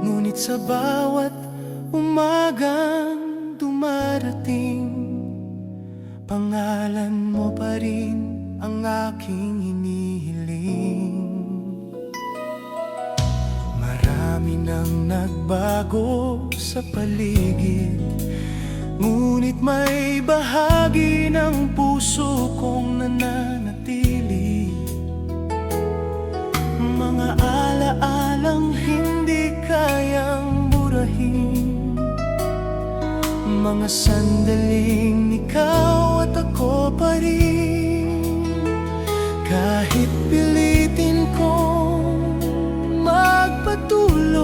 Ngunit sa bawat umagang dumarating, pangalan mo pa rin ang aking hinihiling. Marami nang nagbago sa paligid, ngunit may bahagi ng puso kong nananatili. Mga alaalang hindi kayang burahin, mga sandaling ikaw at ako pa rin. Kahit pilitin kong magpatuloy,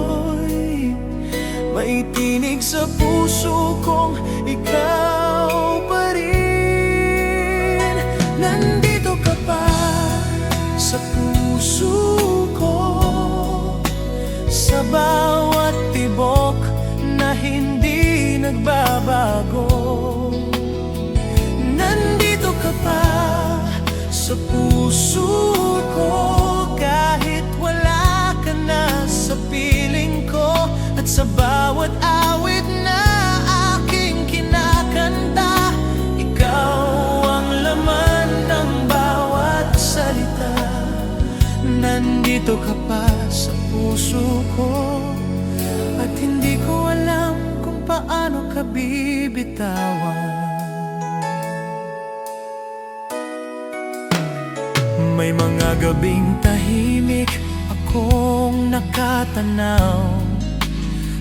may tinig sa puso kong ikaw pa rin. Nandito ka pa sa puso ko, sa bawat tibok na hindi nagbabago. Nandito ka pa sa puso ko, kahit wala ka na sa piling ko. At sa bawat awit na aking kinakanta, ikaw ang laman ng bawat salita. Nandito ka pa sa puso ko, at hindi ko alam kung paano ka bibitawan. May mga gabing tahimik akong nakatanaw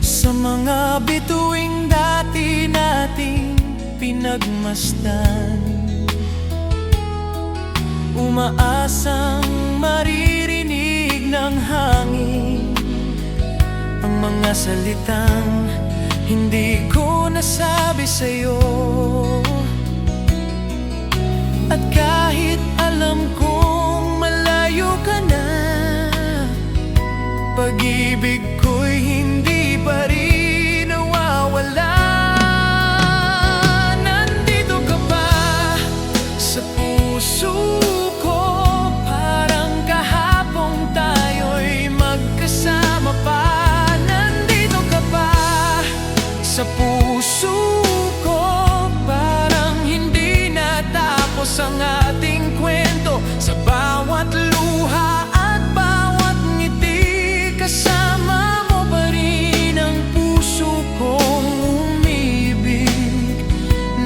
sa mga bituing dati nating pinagmasdan, umaasang maririnig ng hangin ang mga salitang hindi ko nasabi sa'yo. At kahit alam kong malayo ka na, pag-ibig ko'y hindi pa rin nawawala. Nandito ka pa sa puso ko, parang kahapon tayo'y magkasama pa. Nandito ka pa sa puso ko, parang hindi natapos ang ating kwento. Sa bawat luha at bawat ngiti, kasama mo pa rin ang puso kong umibig.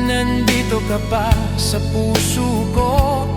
Nandito ka pa sa puso ko,